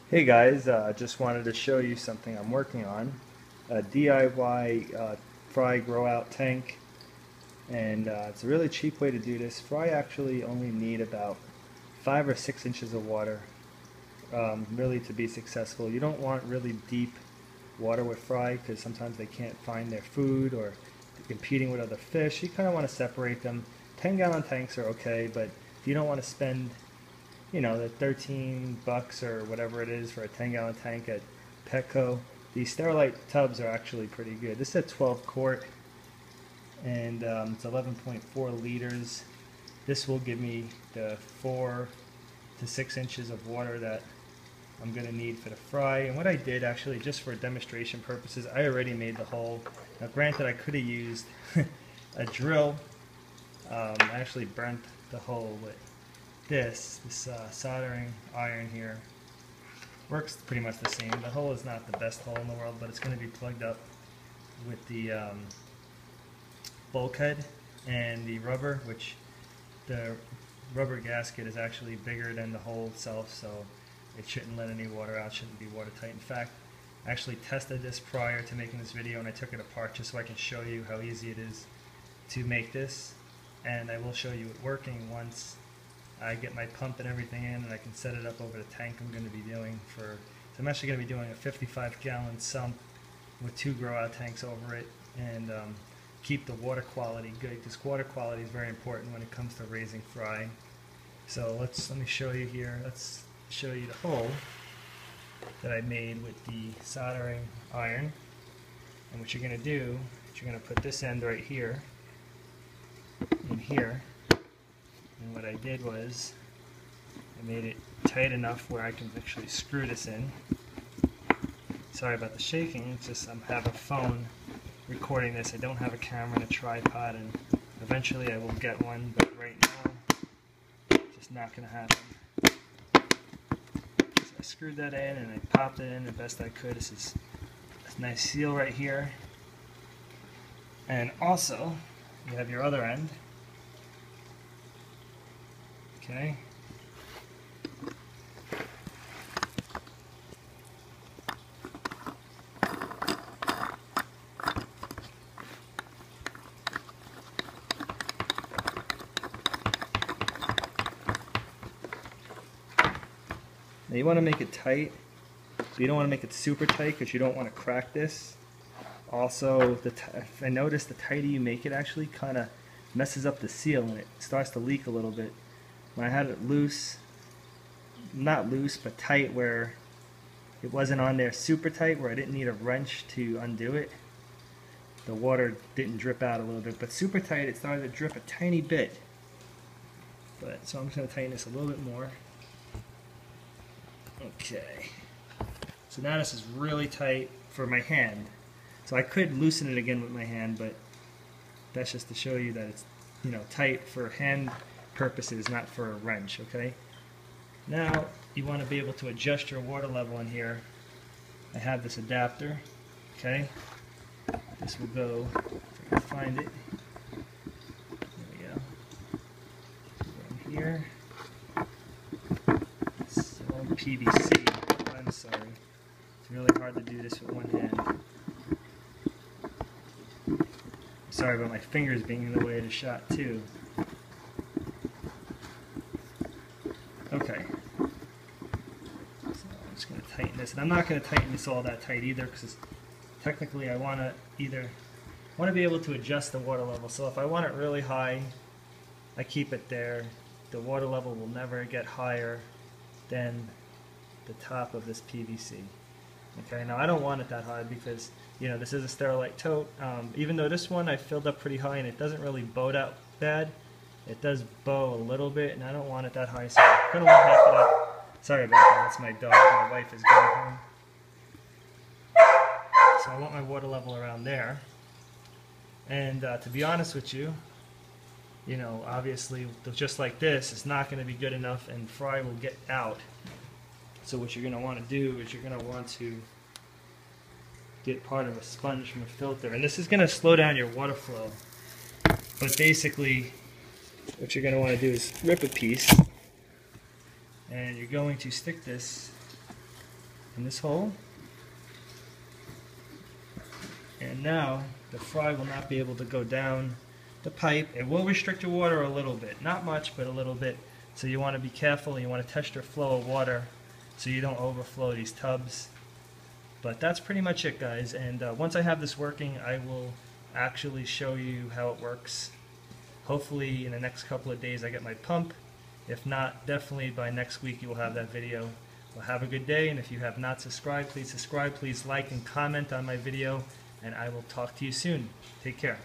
Hey guys, just wanted to show you something I'm working on. A DIY fry grow out tank, and it's a really cheap way to do this. Fry actually only need about 5 or 6 inches of water really to be successful. You don't want really deep water with fry because sometimes they can't find their food or they're competing with other fish. You kind of want to separate them. 10-gallon tanks are okay, but if you don't want to spend the 13 bucks or whatever it is for a 10-gallon tank at Petco. These Sterilite tubs are actually pretty good. This is a 12 quart and it's 11.4 liters. This will give me the 4 to 6 inches of water that I'm going to need for the fry. And what I did actually, just for demonstration purposes, I already made the hole. Now granted, I could have used a drill. I actually burnt the hole with this soldering iron here. Works pretty much the same. The hole is not the best hole in the world, but it's going to be plugged up with the bulkhead and the rubber, which the rubber gasket is actually bigger than the hole itself, so it shouldn't let any water out, shouldn't be watertight. In fact, I actually tested this prior to making this video, and I took it apart just so I can show you how easy it is to make this, and I will show you it working once I get my pump and everything in, and I can set it up over the tank I'm going to be doing for. So I'm actually going to be doing a 55-gallon sump with 2 grow-out tanks over it, and keep the water quality good, because water quality is very important when it comes to raising fry. So let me show you here. Let's show you the hole that I made with the soldering iron. And what you're going to do is you're going to put this end right here in here. And what I did was I made it tight enough where I can actually screw this in. Sorry about the shaking, it's just I have a phone recording this. I don't have a camera and a tripod, and eventually I will get one, but right now it's just not going to happen. So I screwed that in and I popped it in the best I could. This is a nice seal right here. And also, you have your other end. Okay. Now you want to make it tight, but you don't want to make it super tight because you don't want to crack this. Also, I noticed the tighter you make it actually kind of messes up the seal and it starts to leak a little bit. When I had it loose, not loose but tight, where it wasn't on there super tight where I didn't need a wrench to undo it, the water didn't drip out a little bit, but super tight it started to drip a tiny bit. So I'm just going to tighten this a little bit more. Okay, so now this is really tight for my hand, so I could loosen it again with my hand, but that's just to show you that it's tight for hand purposes, not for a wrench. Okay, now you want to be able to adjust your water level in here. I have this adapter. Okay, this will go, if I can find it, there we go, in here. It's all PVC. I'm sorry, it's really hard to do this with one hand. Sorry about my fingers being in the way of the shot too. Okay, so I'm just going to tighten this, and I'm not going to tighten this all that tight either, because technically I want to be able to adjust the water level. So if I want it really high, I keep it there. The water level will never get higher than the top of this PVC. Okay, now I don't want it that high because this is a Sterilite tote. Even though this one I filled up pretty high and it doesn't really boat out bad, it does bow a little bit, and I don't want it that high, so I'm going to want half of that. Sorry about that, that's my dog. My wife is going home. So I want my water level around there. And to be honest with you, obviously just like this, it's not going to be good enough and fry will get out. So what you're going to want to do is you're going to want to get part of a sponge from a filter. And this is going to slow down your water flow. But basically, what you're going to want to do is rip a piece, and you're going to stick this in this hole. And now the fry will not be able to go down the pipe. It will restrict your water a little bit, not much, but a little bit. So you want to be careful. You want to test your flow of water so you don't overflow these tubs. But that's pretty much it, guys. And once I have this working, I will actually show you how it works. Hopefully in the next couple of days I get my pump. If not, definitely by next week you will have that video. Well, have a good day, and if you have not subscribed, please subscribe. Please like and comment on my video, and I will talk to you soon. Take care.